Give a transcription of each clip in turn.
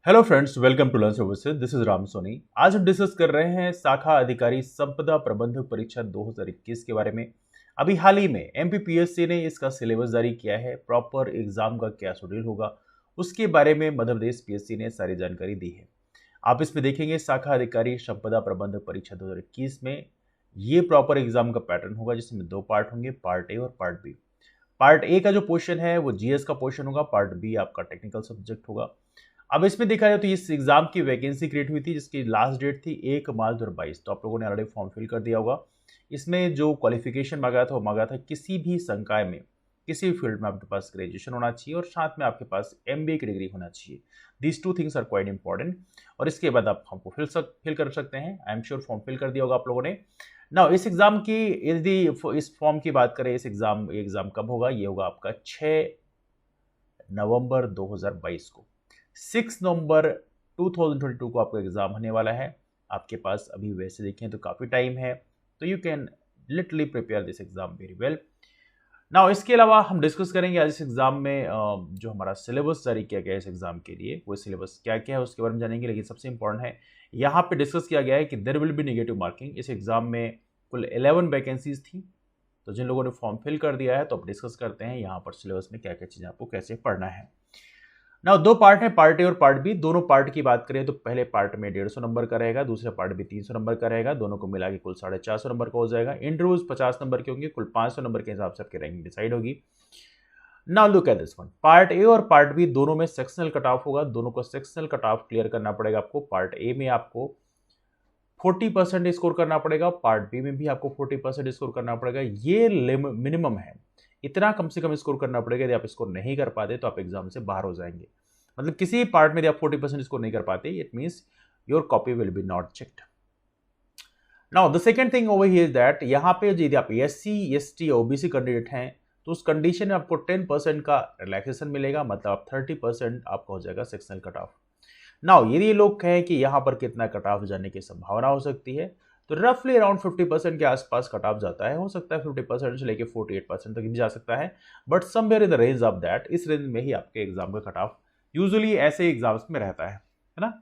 Hello friends, welcome to learn services. This is Ram Soni. आज हम discuss कर रहे हैं शाखा अधिकारी संपदा प्रबंधक परीक्षा 2021 के बारे में। अभी हाल ही में एमपीपीएससी ने इसका सिलेबस जारी किया है। प्रॉपर एग्जाम का क्या शेड्यूल होगा उसके बारे में मध्य प्रदेश पीएससी ने सारी जानकारी दी है। आप इसमें देखेंगे शाखा अधिकारी संपदा प्रबंधक परीक्षा 2021 में ये प्रॉपर एग्जाम का पैटर्न होगा, जिसमें दो पार्ट होंगे, पार्ट ए और पार्ट बी। पार्ट ए का जो पोर्शन है वो जीएस का पोर्शन होगा, पार्ट बी आपका टेक्निकल सब्जेक्ट होगा। अब इसमें देखा जाए तो इस एग्जाम की वैकेंसी क्रिएट हुई थी, जिसकी लास्ट डेट थी 1 मार्च 2022। तो आप लोगों ने ऑलरेडी फॉर्म फिल कर दिया होगा। इसमें जो क्वालिफिकेशन मांगा था वो मांगा था किसी भी संकाय में, किसी भी फील्ड में आपके पास ग्रेजुएशन होना चाहिए और साथ में आपके पास एमबीए की डिग्री होना चाहिए। These two things are quite important. और इसके बाद आप फॉर्म को फिल कर सकते हैं। I am sure form fill कर दिया होगा आप लोगों ने। ना इस एग्जाम की, यदि इस फॉर्म की बात करें, इस एग्जाम कब होगा? ये होगा आपका 6 नवंबर 2022 को। 6 नवंबर 2022 को आपका एग्जाम होने वाला है। आपके पास अभी वैसे देखें तो काफ़ी टाइम है, तो you can literally prepare this exam very well. Now इसके अलावा हम डिस्कस करेंगे आज इस एग्जाम में जो हमारा सिलेबस जारी किया गया है इस एग्जाम के लिए, वो सिलेबस क्या क्या है उसके बारे में जानेंगे। लेकिन सबसे इंपॉर्टेंट है, यहाँ पे डिस्कस किया गया है कि there will be negative marking. इस एग्जाम में कुल 11 वैकेंसीज थी। तो जिन लोगों ने फॉर्म फिल कर दिया है, तो अब डिस्कस करते हैं यहाँ पर सिलेबस में क्या क्या चीज़ें आपको कैसे पढ़ना है। ना दो पार्ट है, पार्ट ए और पार्ट बी। दोनों पार्ट की बात करें तो पहले पार्ट में 150 नंबर का रहेगा, दूसरे पार्ट भी 300 नंबर का रहेगा। दोनों को मिला के कुल 450 नंबर का हो जाएगा। इंटरव्यूज 50 नंबर के होंगे। कुल 500 नंबर के हिसाब से आपकी रैंकिंग डिसाइड होगी। Now look at this one. Part A और पार्ट बी दोनों में सेक्शनल कट ऑफ होगा। दोनों को सेक्शनल कट ऑफ क्लियर करना पड़ेगा आपको। पार्ट ए में आपको 40% स्कोर करना पड़ेगा, पार्ट बी में भी आपको 40% स्कोर करना पड़ेगा। ये मिनिमम है, इतना कम से कम स्कोर करना पड़ेगा। यदि आप स्कोर नहीं कर पाते तो आप एग्जाम से बाहर हो जाएंगे। मतलब किसी पार्ट में यदि आप 40% स्कोर नहीं कर पाते, it means your copy will be not checked. Now the second thing over here is that, यहाँ पे यदि आप एससी एसटी ओबीसी कैंडिडेट हैं तो उस कंडीशन में आपको 10% का रिलैक्सेशन मिलेगा। मतलब आप 30% आपका हो जाएगा सेक्शनल कट ऑफ। नाउ यदि ये लोग कहें कि यहाँ पर कितना कट ऑफ जाने की संभावना हो सकती है, तो रफली अराउंड 50% के आसपास कट ऑफ जाता है। हो सकता है 50% से लेके 48% तक भी जा सकता है, but somewhere in the range of that, इस रेंज में ही आपके एग्जाम का कट ऑफ यूजुअली ऐसे एग्जाम्स में रहता है ना।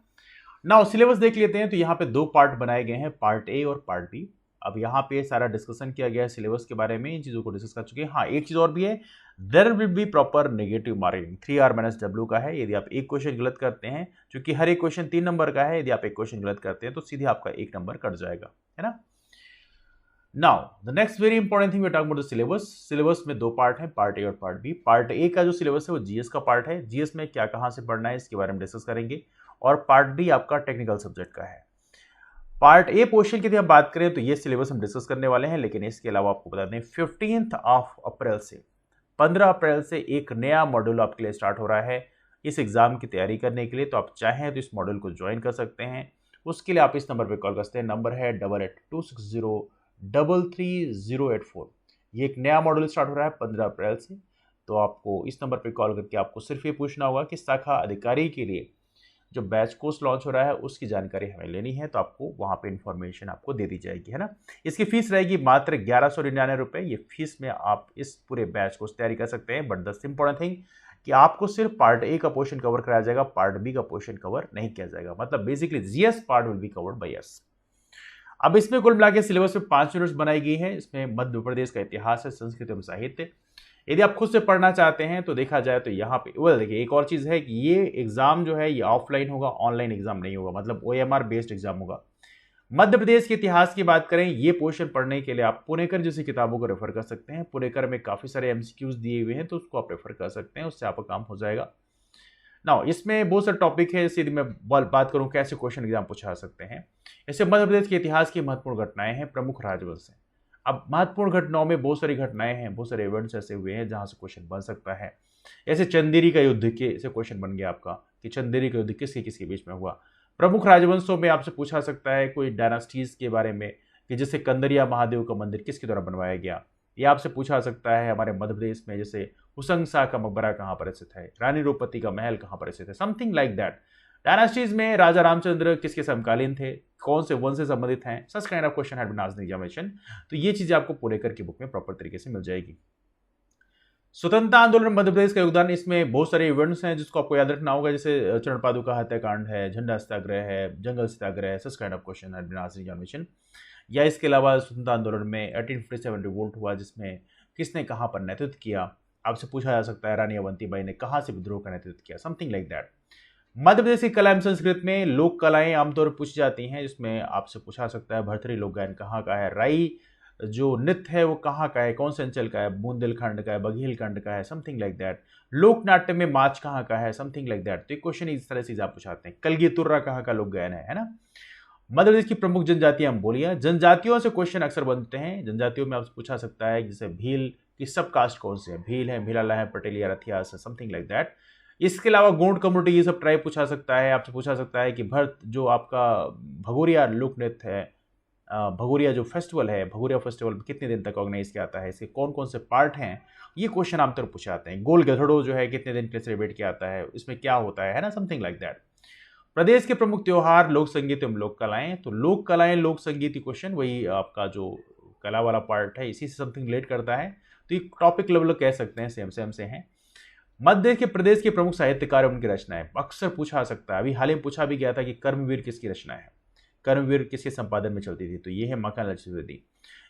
नाउ सिलेबस देख लेते हैं। तो यहाँ पे दो पार्ट बनाए गए हैं, पार्ट ए और पार्ट बी। अब यहाँ पे सारा डिस्कशन किया गया है सिलेबस के बारे में, इन चीज़ों को डिस्कस कर चुके हैं। हाँ, एक चीज़ और भी है, there will be proper negative marking. 3R-W का है। यदि आप एक क्वेश्चन गलत करते हैं, क्योंकि हर एक क्वेश्चन 3 नंबर का है, यदि आप एक क्वेश्चन गलत करते हैं तो सीधे आपका 1 नंबर कट जाएगा, है ना। Now the next very important thing we talk about the syllabus. Syllabus में दो पार्ट है, पार्ट ए और पार्ट बी। पार्ट ए का जो सिलेबस है वो जीएस का पार्ट है। जीएस में क्या कहाँ से पढ़ना है इसके बारे में डिस्कस करेंगे। और पार्ट बी आपका टेक्निकल सब्जेक्ट का है। पार्ट ए पोर्शन की यदि हम बात करें तो ये सिलेबस हम डिस्कस करने वाले हैं। लेकिन इसके अलावा आपको बता दें 15 अप्रैल से 15 अप्रैल से एक नया मॉड्यूल आपके लिए स्टार्ट हो रहा है इस एग्जाम की तैयारी करने के लिए। तो आप चाहें तो इस मॉड्यूल को ज्वाइन कर सकते हैं। उसके लिए आप इस नंबर पर कॉल कर सकते हैं। नंबर है 8826033084। ये एक नया मॉड्यूल स्टार्ट हो रहा है 15 अप्रैल से। तो आपको इस नंबर पर कॉल करके आपको सिर्फ ये पूछना होगा कि शाखा अधिकारी के लिए जो बैच कोर्स लॉन्च हो रहा है उसकी जानकारी हमें लेनी है। तो आपको वहाँ पे इन्फॉर्मेशन आपको दे दी जाएगी, है ना। इसकी फीस रहेगी मात्र 1199 रुपये। ये फीस में आप इस पूरे बैच कोर्स तैयारी कर सकते हैं। बट द इंपॉर्टेंट थिंग कि आपको सिर्फ पार्ट ए का पोर्शन कवर कराया जाएगा, पार्ट बी का पोर्शन कवर नहीं किया जाएगा। मतलब basically GS part will be covered by us. अब इसमें कुल मिला के सिलेबस में 5 यूनिट्स बनाई गई है। इसमें मध्य प्रदेश का इतिहास है, संस्कृत एवं साहित्य। यदि आप खुद से पढ़ना चाहते हैं तो देखा जाए तो यहाँ पे देखिए एक और चीज़ है कि ये एग्जाम जो है ये ऑफलाइन होगा, ऑनलाइन एग्जाम नहीं होगा। मतलब OMR बेस्ड एग्जाम होगा। मध्य प्रदेश के इतिहास की बात करें, ये पोर्शन पढ़ने के लिए आप पुणेकर जैसी किताबों को रेफर कर सकते हैं। पुणेकर में काफ़ी सारे MCQs दिए हुए हैं, तो उसको आप रेफर कर सकते हैं, उससे आपका काम हो जाएगा। ना इसमें बहुत सारे टॉपिक है। यदि मैं बात करूँ कैसे क्वेश्चन एग्जाम पूछा सकते हैं, ऐसे मध्य प्रदेश के इतिहास की महत्वपूर्ण घटनाएं हैं, प्रमुख राजवंश हैं। अब महत्वपूर्ण घटनाओं में बहुत सारी घटनाएं हैं, बहुत सारे इवेंट्स ऐसे हुए हैं जहां से क्वेश्चन बन सकता है। ऐसे चंदेरी का युद्ध के से क्वेश्चन बन गया आपका कि चंदेरी का युद्ध किसके किसके बीच में हुआ। प्रमुख राजवंशों में आपसे पूछा सकता है कोई डायनास्टीज के बारे में कि जैसे कंदरिया महादेव का मंदिर किसके द्वारा बनवाया गया। ये आपसे पूछा सकता है हमारे मध्य प्रदेश में जैसे हुसंग शाह का मकबरा कहाँ पर स्थित है, रानी रूपवती का महल कहाँ पर स्थित है, समथिंग लाइक दैट। डायनास्टीज में राजा रामचंद्र किसके समकालीन थे, कौन से वन से संबंधित हैं, such kind of question had been asked in examination. तो ये चीजें आपको पुणेकर की बुक में प्रॉपर तरीके से मिल जाएगी। स्वतंत्रता आंदोलन में मध्य प्रदेश का योगदान, इसमें बहुत सारे इवेंट्स हैं जिसको आपको याद रखना होगा, जैसे चरण पादुका हत्याकांड है, झंडा सत्याग्रह है, जंगल सत्याग्रह है, सच काइंड ऑफ क्वेश्चन है बिना एग्जामिनेशन। या इसके अलावा स्वतंत्रता आंदोलन में 1857 रिवोल्ट हुआ जिसमें किसने कहाँ पर नेतृत्व किया, आपसे पूछा जा सकता है रानी अवंतीबाई ने कहाँ से विद्रोह का नेतृत्व किया, समथिंग लाइक दैट। मध्य प्रदेश की कला एवं संस्कृत में लोक कलाएं आमतौर पर पूछी जाती हैं, जिसमें आपसे पूछा सकता है भरथरी लोक गायन कहाँ का है, राई जो नृत्य है वो कहाँ का है, कौन से अंचल का है, बुंदेलखंड का है, बघेलखंड का है, समथिंग लाइक दैट। लोक नाट्य में माच कहाँ का है, समथिंग लाइक दैट। तो ये क्वेश्चन इस तरह से आप पूछाते हैं। कलगी तुर्रा कहाँ का लोक गायन है ना। मध्य प्रदेश की प्रमुख जनजातियां हम बोलिए, जनजातियों से क्वेश्चन अक्सर बनते हैं। जनजातियों में आपसे पूछा सकता है जैसे भील की सब कास्ट कौन से है, भील है, भीलाला है, पटेलिया, रथियास है, समथिंग लाइक दैट। इसके अलावा गोंड कम्युनिटी ये सब ट्राइब पूछा सकता है। आपसे पूछा सकता है कि भरत जो आपका भगोरिया लोक नृत्य है, भगोरिया जो फेस्टिवल है, भगोरिया फेस्टिवल कितने दिन तक ऑर्गेनाइज किया जाता है, इसके कौन कौन से पार्ट हैं, ये क्वेश्चन आमतौर पर पूछे जाते हैं। गोल गधड़ो जो है कितने दिन के लिए सेलिब्रेट किया जाता है, इसमें क्या होता है ना, समथिंग लाइक दैट। प्रदेश के प्रमुख त्योहार, लोक संगीत एवं लोक कलाएं, तो लोक कलाएं लोक संगीत क्वेश्चन वही आपका जो कला वाला पार्ट है इसी से समथिंग रिलेट करता है, तो ये टॉपिक लेवल कह सकते हैं, सेम से हैं। मध्य के प्रदेश के प्रमुख साहित्यकार उनकी रचनाएं अक्सर पूछा सकता है। अभी हाल ही में पूछा भी गया था कि कर्मवीर किसकी रचना है, कर्मवीर किसके संपादन में चलती थी, तो ये है माखनलाल चतुर्वेदी।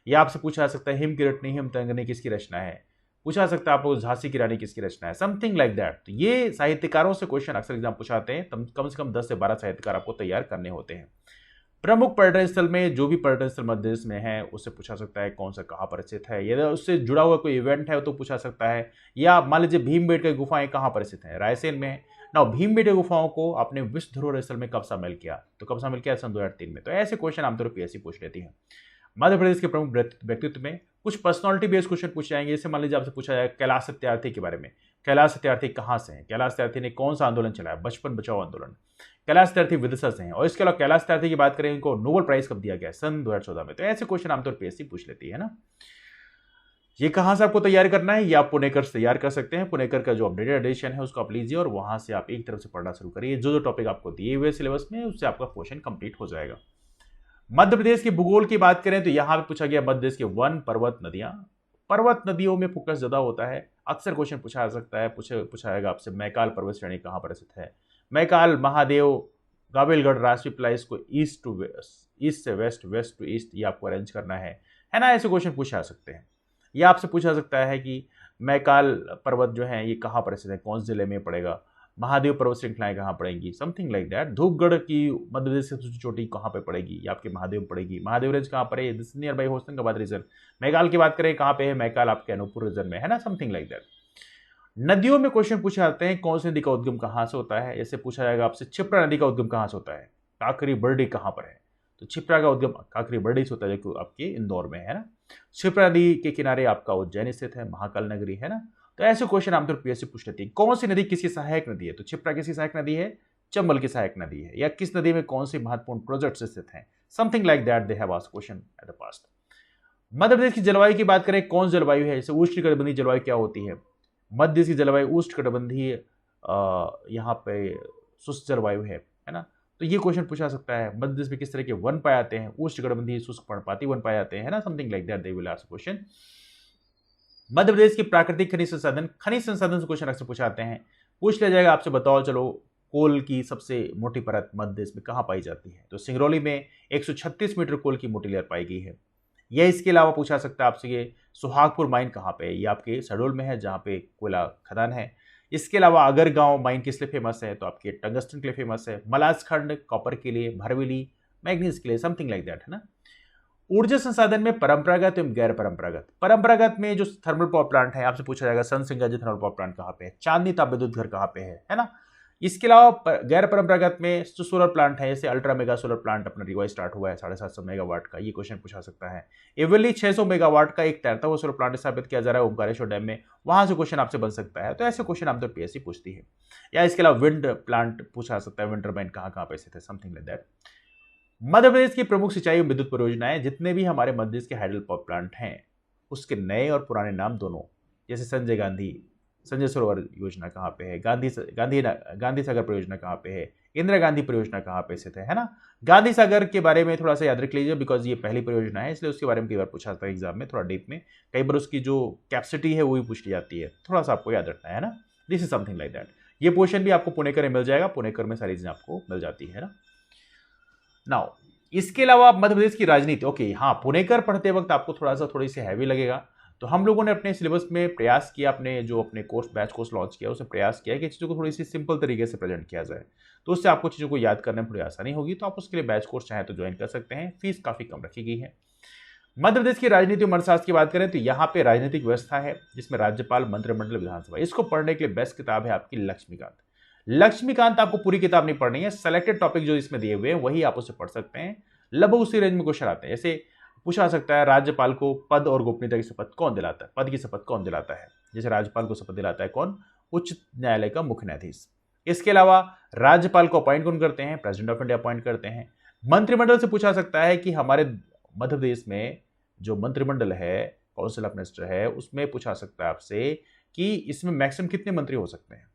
यह आपसे पूछा जा सकता है हिम किरटनी हिम तंगनी किसकी रचना है, पूछा सकता है आपको झांसी की रानी किसकी रचना है, समथिंग लाइक दैट। तो ये साहित्यकारों से क्वेश्चन अक्सर एग्जाम पूछाते हैं, कम से कम 10 से 12 साहित्यकार आपको तैयार करने होते हैं। प्रमुख पर्यटन स्थल में जो भी पर्यटन स्थल मध्य प्रदेश में है उससे पूछा सकता है कौन सा कहाँ पर स्थित है, यदि उससे जुड़ा हुआ कोई इवेंट है तो पूछा सकता है। या मान लीजिए भीमबेटका गुफाएं कहाँ पर स्थित है, रायसेन में है ना। भीमबेटका गुफाओं को आपने विश्व धरोहर स्थल में कब शामिल किया, तो कब शामिल किया, सन 2003 में। तो ऐसे क्वेश्चन आमतौर पर पीएससी पूछ लेती है। मध्य प्रदेश के प्रमुख व्यक्तित्व में कुछ पर्सनालिटी बेस्ड क्वेश्चन पूछे जाएंगे। जैसे मान लीजिए आपसे पूछा जाए कैलाश सत्यार्थी के बारे में, कैलाश सत्यार्थी कहाँ से हैं, कैलाश सत्यार्थी ने कौन सा आंदोलन चलाया, बचपन बचाओ आंदोलन, कैलाश सत्यार्थी विदिशा से हैं। और इसके अलावा कैलाश सत्यार्थी की बात करें, इनको नोबेल प्राइज कब दिया गया, सन 2014 में। तो ऐसे क्वेश्चन आमतौर पर पीएससी पूछ लेती है ना। ये कहाँ से आपको तैयार करना है, ये आप पुणेकर से तैयार कर सकते हैं। पुणेकर का जो अपडेटेड एडिशन है उसको आप लीजिए और वहां से आप एक तरफ से पढ़ना शुरू करिए। जो टॉपिक आपको दिए हुए सिलेबस में उससे आपका क्वेश्चन कंप्लीट हो जाएगा। मध्य प्रदेश की भूगोल की बात करें तो यहां पे पूछा गया मध्य प्रदेश के वन, पर्वत, नदियां। पर्वत नदियों में फोकस ज्यादा होता है, अक्सर क्वेश्चन पूछा जा सकता है। पूछा जाएगा आपसे मैकाल पर्वत श्रेणी कहां पर स्थित है, मैकाल, महादेव, गाविलगढ़ राष्ट्रीय प्लाई, इसको ईस्ट टू वेस्ट, ईस्ट से वेस्ट, वेस्ट टू ईस्ट, ये आपको अरेंज करना है ना। ऐसे क्वेश्चन पूछे जा सकते हैं। यह आपसे पूछा सकता है कि मैकाल पर्वत जो है ये कहाँ पर स्थित है, कौन से जिले में पड़ेगा, महादेव पर्वत श्रृंखलाएं कहाँ पड़ेंगी, समथिंग लाइक दैट। धूपगढ़ की मध्य प्रदेश से सबसे चोटी कहाँ पे पड़ेगी, ये आपके महादेव पड़ेगी। महादेव रेंज कहाँ पर है, this near by Hoshangabad region. Maikal की बात करें कहाँ पे है, मैकाल आपके अनूपपुर रीजन में है ना, समथिंग लाइक दैट। नदियों में क्वेश्चन पूछे जाते हैं कौन सी नदी का उद्गम कहाँ से होता है। जैसे पूछा जाएगा आपसे क्षिप्रा नदी का उद्गम कहाँ से होता है, काकरी बर्डी कहाँ पर है, तो क्षिप्रा का उद्गम काकरी बर्डी से होता है जो आपके इंदौर में है ना। क्षिप्रा नदी के किनारे आपका उज्जैन स्थित है, महाकाल नगरी है ना। तो ऐसे क्वेश्चन आमतौर पर पीएससी पूछ लेती है। कौन सी नदी किसकी सहायक नदी है, तो क्षिप्रा किसकी सहायक नदी है, चंबल की सहायक नदी है। या किस नदी में कौन सी महत्वपूर्ण प्रोजेक्ट स्थित हैं, something like that they have asked question at the past. Madhya Pradesh की जलवायु की बात करें, कौन जलवायु है, जैसे उष्णकटिबंधीय जलवायु क्या होती है, मध्य प्रदेश की जलवायु उष्णकटिबंधीय यहाँ पे शुष्क जलवायु है ना। तो ये क्वेश्चन पूछा सकता है। मध्य प्रदेश में किस तरह के वन पाए जाते हैं, उष्णकटिबंधीय शुष्क पर्णपाती वन पाए जाते हैं ना, something like that they will ask question. Madhya Pradesh की प्राकृतिक खनिज संसाधन से क्वेश्चन अक्सर पूछाते हैं। पूछ लिया जाएगा आपसे, बताओ चलो कोल की सबसे मोटी परत मध्य प्रदेश में कहाँ पाई जाती है, तो सिंगरौली में 136 मीटर कोल की मोटी लेयर पाई गई है। यह इसके अलावा पूछा सकता है आपसे ये सुहागपुर माइन कहाँ पे है, ये आपके शहडोल में है जहाँ पे कोयला खदान है। इसके अलावा अगर गांव माइन किस लिए फेमस है, तो आपके टंगस्टन के लिए फेमस है, मलाजखंड कॉपर के लिए, भरवेली मैग्नीज के लिए, समथिंग लाइक दैट है ना। ऊर्जा संसाधन में परंपरागत एवं गैर परंपरागत में जो थर्मल पावर प्लांट है, आपसे पूछा जाएगा सन सिंगाजी थर्मल पावर प्लांट कहाँ पे है, चांदनी ताप विद्युत घर कहाँ पे है ना। इसके अलावा गैर परंपरागत में जो सोलर प्लांट है, जैसे अल्ट्रा मेगा सोलर प्लांट अपना रिवाइज स्टार्ट हुआ है 750 मेगावाट का, ये क्वेश्चन पूछा सकता है। एवली 600 मेगावाट का एक तैरता हुआ सोलर प्लांट स्थापित किया जा रहा है ओमकारेश्वर डैम में, वहां से क्वेश्चन आपसे बन सकता है। तो ऐसे क्वेश्चन आमतौर पीएससी पूछती है। या इसके अलावा विंड प्लांट पूछा सकता है, विंड टर्बाइन कहाँ पे स्थित है, समथिंग लाइक दैट। मध्य प्रदेश की प्रमुख सिंचाई एवं विद्युत परियोजनाएं, जितने भी हमारे मध्य प्रदेश के हाइडल पावर प्लांट हैं उसके नए और पुराने नाम दोनों, जैसे संजय सरोवर योजना कहाँ पे है, गांधी सागर परियोजना कहाँ पे है, इंदिरा गांधी परियोजना कहाँ पे स्थित है ना। गांधी सागर के बारे में थोड़ा सा याद रख लीजिए, बिकॉज ये पहली परियोजना है, इसलिए उसके बारे में कई बार पूछा जाता है एग्जाम में थोड़ा डीप में। कई बार उसकी जो कैपेसिटी है वो भी पूछ ली जाती है, थोड़ा सा आपको याद रखना है ना। This is something like that. ये पोर्शन भी आपको पुणेकर में मिल जाएगा, पुणेकर में सारी चीजें आपको मिल जाती है ना। नाउ इसके अलावा मध्य प्रदेश की राजनीति, ओके हाँ, पुणेकर पढ़ते वक्त आपको थोड़ी सी हैवी लगेगा। तो हम लोगों ने अपने सिलेबस में प्रयास किया, अपने जो अपने कोर्स बैच कोर्स लॉन्च किया उसमें प्रयास किया कि चीज़ों को थोड़ी सी सिंपल तरीके से प्रेजेंट किया जाए, तो उससे आपको चीज़ों को याद करने में थोड़ी आसानी होगी। तो आप उसके लिए बैच कोर्स चाहे तो ज्वाइन कर सकते हैं, फीस काफ़ी कम रखी गई है। मध्य प्रदेश की राजनीति और अर्थशास्त्र की बात करें तो यहाँ पे राजनीतिक व्यवस्था है जिसमें राज्यपाल, मंत्रिमंडल, विधानसभा। इसको पढ़ने के लिए बेस्ट किताब है आपकी लक्ष्मीकांत। लक्ष्मीकांत आपको पूरी किताब नहीं पढ़नी है, सेलेक्टेड टॉपिक जो इसमें दिए हुए हैं वही आप उसे पढ़ सकते हैं। लगभग उसी रेंज में क्वेश्चन आते हैं। जैसे पूछा जा सकता है राज्यपाल को पद और गोपनीयता की शपथ कौन दिलाता है, पद की शपथ कौन दिलाता है। जैसे राज्यपाल को शपथ दिलाता है कौन, उच्च न्यायालय का मुख्य न्यायाधीश। इसके अलावा राज्यपाल को अपॉइंट कौन करते हैं, प्रेसिडेंट ऑफ इंडिया अपॉइंट करते हैं। मंत्रिमंडल से पूछा सकता है कि हमारे मध्य प्रदेश में जो मंत्रिमंडल है, काउंसिल ऑफ मिनिस्टर है, उसमें पूछा सकता है आपसे कि इसमें मैक्सिमम कितने मंत्री हो सकते हैं।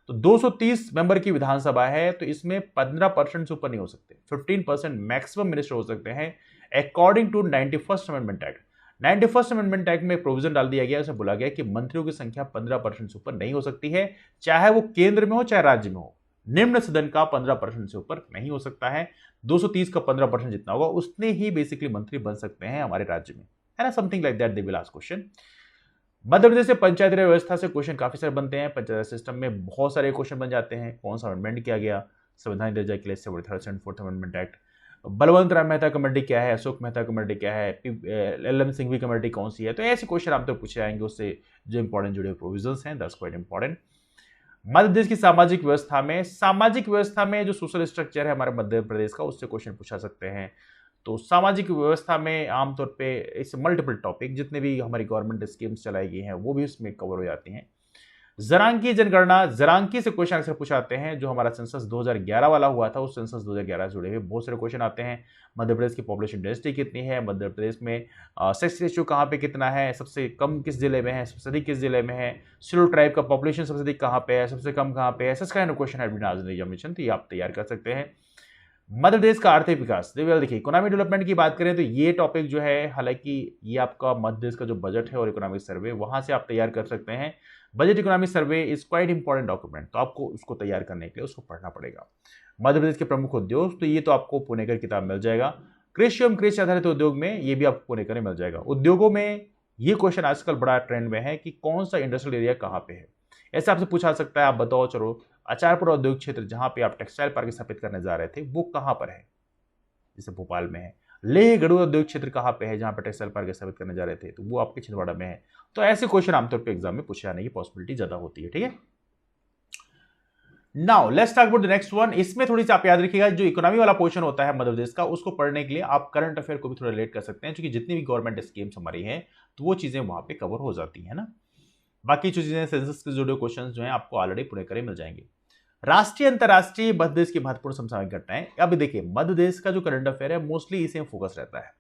तो 230 मेंबर की विधानसभा है, तो इसमें 15% से ऊपर नहीं हो सकते, 15% मैक्सिमम मिनिस्टर हो सकते हैं according to 91st amendment act. 91st amendment act में प्रोविजन डाल दिया गया, उसमें बोला गया कि मंत्रियों की संख्या 15% से ऊपर नहीं हो सकती है, चाहे वो केंद्र में हो चाहे राज्य में हो। निम्न सदन का 15% से ऊपर नहीं हो सकता है। 230 का 15% जितना होगा उतने ही बेसिकली मंत्री बन सकते हैं हमारे राज्य में, है ना। Something like that they will ask question. Madhya Pradesh से पंचायती राज व्यवस्था से क्वेश्चन काफी सारे बनते हैं। पंचायत सिस्टम में बहुत सारे क्वेश्चन बन जाते हैं। कौन सा अमेंडमेंट किया गया, संविधान दर्जा के लिए 73rd अमेंडमेंट एक्ट। बलवंत राय मेहता कमेटी क्या है, अशोक मेहता कमेटी क्या है, LM सिंघवी कमेटी कौन सी है। तो ऐसे क्वेश्चन आप तो पूछे जाएंगे, उससे जो इंपॉर्टेंट जुड़े प्रोविजंस हैं, दैट्स क्वाइट इंपॉर्टेंट। मध्य प्रदेश की सामाजिक व्यवस्था में जो सोशल स्ट्रक्चर है हमारे मध्य प्रदेश का, उससे क्वेश्चन पूछा सकते हैं। तो सामाजिक व्यवस्था में आमतौर पे इस मल्टीपल टॉपिक जितने भी हमारी गवर्नमेंट स्कीम्स चलाई गई हैं वो भी उसमें कवर हो जाती हैं। जरांकी जनगणना, जरांकी से क्वेश्चन अक्सर पूछाते हैं। जो हमारा सेंसस 2011 वाला हुआ था, उस सेंसस 2011 से जुड़े हुए बहुत सारे क्वेश्चन आते हैं। मध्य प्रदेश की पॉपुलेशन डेंसिटी कितनी है, मध्य प्रदेश में सेक्स रेशियो कहाँ पे कितना है, सबसे कम किस जिले में है, सबसे अधिक किस जिले में है, शेड्यूल ट्राइब का पॉपुलेशन सबसे अधिक कहाँ पे है, सबसे कम कहाँ पे है। Such kind of question have been asked in the examination, तो ये आप तैयार कर सकते हैं। मध्य प्रदेश का आर्थिक विकास, देखिए इकोनॉमिक डेवलपमेंट की बात करें तो ये टॉपिक जो है, हालांकि ये आपका मध्य प्रदेश का जो बजट है और इकोनॉमिक सर्वे, वहां से आप तैयार कर सकते हैं। Budget economic survey is quite important document, तो आपको उसको तैयार करने के लिए उसको पढ़ना पड़ेगा। मध्य प्रदेश के प्रमुख उद्योग, तो ये तो आपको पुणेकर किताब मिल जाएगा। कृषि एवं कृषि आधारित उद्योग में ये भी आपको पुणेकर में मिल जाएगा। उद्योगों में ये क्वेश्चन आजकल बड़ा ट्रेंड में है कि कौन सा इंडस्ट्रियल एरिया कहाँ पे है, ऐसे आपसे पूछा सकता है। आप बताओ चलो, आचारपुरा औद्योगिक क्षेत्र जहां पे आप टेक्सटाइल पार्क स्थापित करने जा रहे थे वो कहां पर है, जैसे भोपाल में है। लेह गढ़वा औद्योगिक क्षेत्र कहां पे है जहां पे टेक्सटाइल पार्क स्थापित करने जा रहे थे, तो वो आपके छिंदवाड़ा में है। तो ऐसे क्वेश्चन आमतौर पे एग्जाम में पूछे जाने की पॉसिबिलिटी ज्यादा होती है, ठीक है। Now let's talk about the next one. इसमें थोड़ी सी आप याद रखिएगा, जो इकोनॉमी वाला पोर्शन होता है मध्य प्रदेश का, उसको पढ़ने के लिए आप करंट अफेयर को भी थोड़ा रिलेट कर सकते हैं, क्योंकि जितनी भी गवर्नमेंट स्कीम्स हमारी है तो वो चीजें वहां पे कवर हो जाती है ना। बाकी जो चीजें सेंसस से जुड़े क्वेश्चन जो है आपको ऑलरेडी पुणेकर मिल जाएंगे। राष्ट्रीय अंतर्राष्ट्रीय मध्य प्रदेश की महत्वपूर्ण समसामयिक घटनाएं। अब देखिए मध्य प्रदेश का जो करंट अफेयर है मोस्टली इसे फोकस रहता है।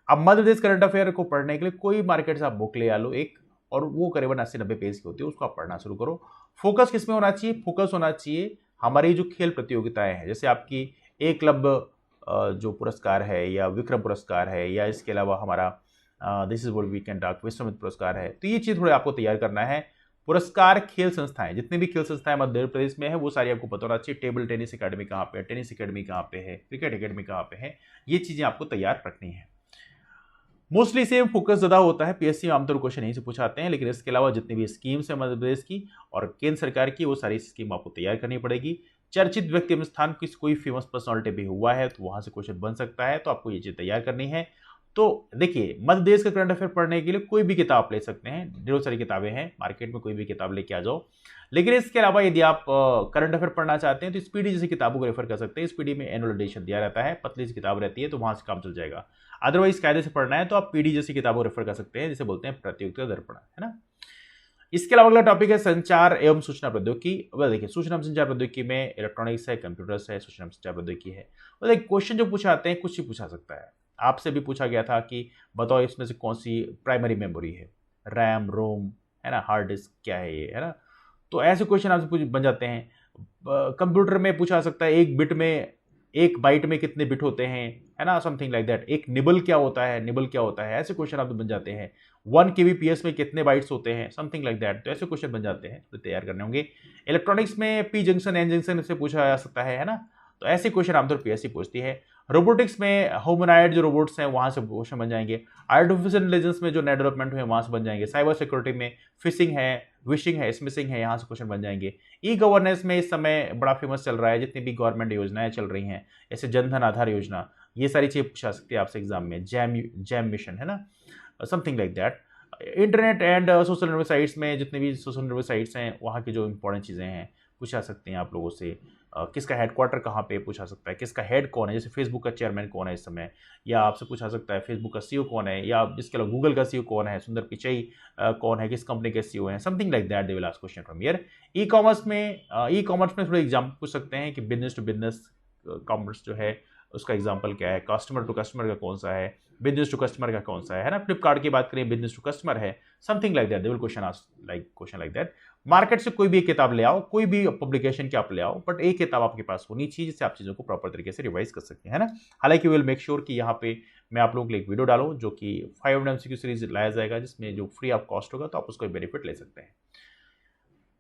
अब मध्य प्रदेश करंट अफेयर को पढ़ने के लिए कोई मार्केट से आप बुक ले आ लो एक, और वो करीबन 80-90 पेज की होती है, उसको आप पढ़ना शुरू करो। फोकस किसमें होना चाहिए, फोकस होना चाहिए हमारी जो खेल प्रतियोगिताएं हैं, जैसे आपकी एकलव्य जो पुरस्कार है या विक्रम पुरस्कार है, या इसके अलावा हमारा this is what we can talk Vishwamitra Puraskar है। तो ये चीज थोड़े आपको तैयार करना है। पुरस्कार खेल संस्थाएं, जितने भी खेल संस्थाएं मध्य प्रदेश में है वो सारी आपको पता होना चाहिए। टेबल टेनिस एकेडमी कहाँ पे है, टेनिस एकेडमी कहाँ पे है, क्रिकेट एकेडमी कहाँ पे है, ये चीजें आपको तैयार रखनी है। मोस्टली से फोकस ज्यादा होता है, पीएससी में आमतौर क्वेश्चन यहीं से पूछाते हैं, लेकिन इसके अलावा जितनी भी स्कीम्स है मध्य प्रदेश की और केंद्र सरकार की, वो सारी स्कीम आपको तैयार करनी पड़ेगी। चर्चित व्यक्ति एवं स्थान की कोई फेमस पर्सनालिटी भी हुआ है तो वहां से क्वेश्चन बन सकता है, तो आपको ये चीज तैयार करनी है। तो देखिए मध्य देश का करंट अफेयर पढ़ने के लिए कोई भी किताब ले सकते हैं, ढेरों सारी किताबें हैं मार्केट में, कोई भी किताब लेके आ जाओ। लेकिन इसके अलावा यदि आप करंट अफेयर पढ़ना चाहते हैं तो स्पीडी जैसी किताबों को रेफर कर सकते हैं। स्पीडी में एनुअल एडिशन दिया रहता है, पतली सी किताब रहती है, तो वहां से काम चल जाएगा। अदरवाइज कायदे से पढ़ना है तो आप पीडी जैसी किताबों को रेफर कर सकते हैं, जिसे बोलते हैं प्रतियोगिता दर्पण, है ना। इसके अलावा अगला टॉपिक है संचार एवं सूचना प्रौद्योगिकी। देखिए सूचना एवं संचार प्रौद्योगिकी में इलेक्ट्रॉनिक्स है, कंप्यूटर्स है, सूचना एवं संचार प्रौद्योगिकी है। क्वेश्चन जो पूछा आते हैं कुछ ही पूछा सकता है। आपसे भी पूछा गया था कि बताओ इसमें से कौन सी प्राइमरी मेमोरी है, रैम, रोम, है ना, हार्ड डिस्क क्या है ये, है ना। तो ऐसे क्वेश्चन आपसे बन जाते हैं। कंप्यूटर में पूछा जा सकता है एक बाइट में कितने बिट होते हैं, है ना, समथिंग लाइक दैट। एक निबल क्या होता है, निबल क्या होता है, ऐसे क्वेश्चन आप बन जाते हैं। 1 kbps में कितने बाइट्स होते हैं, समथिंग लाइक दैट। तो ऐसे क्वेश्चन बन जाते हैं, तो तैयार करने होंगे। इलेक्ट्रॉनिक्स में पी जंक्शन एन जंक्शन से पूछा जा सकता है ना, तो ऐसे क्वेश्चन आमतौर पर पीएससी पूछती है। रोबोटिक्स में ह्यूमनॉइड जो रोबोट्स हैं वहां से क्वेश्चन बन जाएंगे। आर्टिफिशियल इंटेलिजेंस में जो नए डेवलपमेंट हुए वहां से बन जाएंगे। साइबर सिक्योरिटी में फिशिंग है, विशिंग है, स्मिशिंग है, यहाँ से क्वेश्चन बन जाएंगे। ई गवर्नेंस में इस समय बड़ा फेमस चल रहा है, जितनी भी गवर्नमेंट योजनाएं चल रही हैं, जैसे जनधन आधार योजना, ये सारी चीजें पूछा सकती है आपसे एग्जाम में। जैम मिशन, है ना, something like that. Internet and social websites में जितने भी सोशल वेबसाइट्स हैं वहाँ की जो इंपॉर्टेंट चीज़ें हैं पूछा सकते हैं आप लोगों से। किसका हेडक्वार्टर कहाँ पे पूछा सकता है, किसका हेड कौन है, जैसे फेसबुक का चेयरमैन कौन है इस समय, या आपसे पूछा सकता है फेसबुक का सीईओ कौन है, या इसके अलावा गूगल का सीईओ कौन है, सुंदर पिचई कौन है, किस कंपनी के सीईओ हैं, something like that. They will ask question from here. E commerce में थोड़े एग्जाम पूछ सकते हैं कि बिजनेस टू बिजनेस कॉमर्स जो है उसका एग्जाम्पल क्या है, कस्टमर टू कस्टमर का कौन सा है, बिजनेस टू कस्टमर का कौन सा है ना। फ्लिपकार्ट की बात करें बिजनेस टू कस्टमर है, something like that. They will question like that. Market से कोई भी एक किताब ले आओ, कोई भी पब्लिकेशन की आप ले आओ, बट एक किताब आपके पास होनी चाहिए जिससे आप चीज़ों को प्रॉपर तरीके से रिवाइज कर सकते हैं, है ना। हालांकि विल मेक श्योर कि यहाँ पे मैं आप लोगों के लिए एक वीडियो डालूं जो कि 5 MCQ सीरीज लाया जाएगा, जिसमें जो फ्री ऑफ कॉस्ट होगा, तो आप उसको बेनिफिट ले सकते हैं।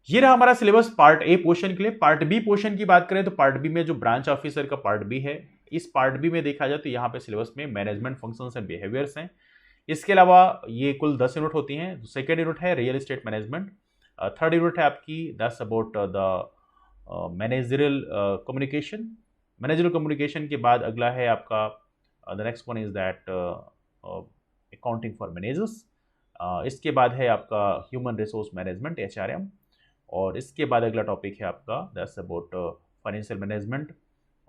ये रहा हमारा सिलेबस पार्ट ए पोर्शन के लिए। पार्ट बी पोर्शन की बात करें तो पार्ट बी में जो ब्रांच ऑफिसर का पार्ट बी है, इस पार्ट बी में देखा जाए तो यहाँ पे सिलेबस में मैनेजमेंट फंक्शंस एंड बिहेवियर्स हैं। इसके अलावा ये कुल 10 यूनिट होती हैं। सेकेंड यूनिट है real estate management. Third unit है आपकी that's about the managerial communication. Managerial communication के बाद अगला है आपका the next one is that accounting for managers. इसके बाद है आपका ह्यूमन रिसोर्स मैनेजमेंट HRM। और इसके बाद अगला टॉपिक है आपका दैट्स अबाउट फाइनेंशियल मैनेजमेंट।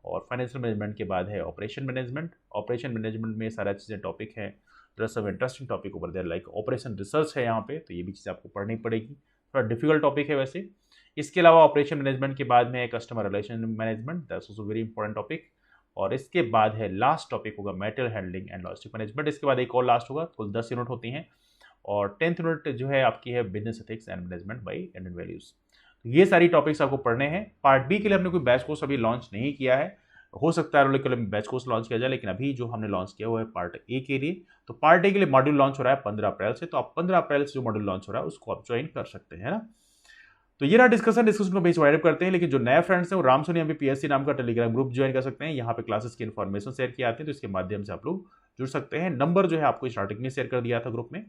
और फाइनेंशियल मैनेजमेंट के बाद है ऑपरेशन मैनेजमेंट। ऑपरेशन मैनेजमेंट में सारा चीज़ें टॉपिक है, सब इंटरेस्टिंग टॉपिक ऊपर देर लाइक ऑपरेशन रिसर्च है यहाँ पे, तो ये भी चीज़ आपको पढ़नी पड़ेगी, थोड़ा डिफिकल्ट टॉपिक है वैसे। इसके अलावा ऑपरेशन मैनेजमेंट के बाद में customer relation management, that's also very important topic. और इसके बाद है लास्ट टॉपिक होगा material handling and logistic management. इसके बाद एक और लास्ट होगा, कुल 10 यूनिट होती हैं। और 10th यूनिट जो है आपकी है business ethics and management by Indian values. तो ये सारी टॉपिक्स आपको पढ़ने हैं। पार्ट बी के लिए हमने कोई बैच कोर्स अभी लॉन्च नहीं किया है, हो सकता है अगले कल बैच कोर्स लॉन्च किया जाए, लेकिन अभी जो हमने लॉन्च किया हुआ है पार्ट ए के लिए। तो पार्ट ए के लिए मॉड्यूल लॉन्च हो रहा है 15 अप्रैल से, तो आप 15 अप्रैल से जो मॉड्यूल लॉन्च हो रहा है उसको आप ज्वाइन कर सकते हैं, है ना। तो ये रहा डिस्कशन को बेस वाइड अप करते हैं। लेकिन जो नए फ्रेंड्स हैं वो रामसोनी MPPSC नाम का टेलीग्राम ग्रुप ज्वाइन कर सकते हैं। यहाँ पे क्लासेस की इन्फॉर्मेशन शेयर की आती है, तो इसके माध्यम से आप लोग जुड़ सकते हैं। नंबर जो है आपको स्टार्टिंग में शेयर कर दिया था ग्रुप में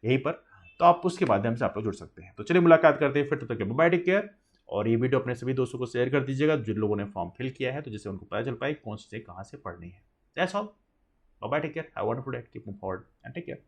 यहीं पर, तो आप उसके माध्यम से आप लोग जुड़ सकते हैं। तो चलिए मुलाकात करते हैं फिर, तब तक बाय, टेक केयर। और ये वीडियो अपने सभी दोस्तों को शेयर कर दीजिएगा जिन लोगों ने फॉर्म फिल किया है, तो जिससे उनको पता चल पाए कौन सी कहाँ से पढ़नी है। That's all, bye, take care, have a wonderful day, keep moving forward and take care.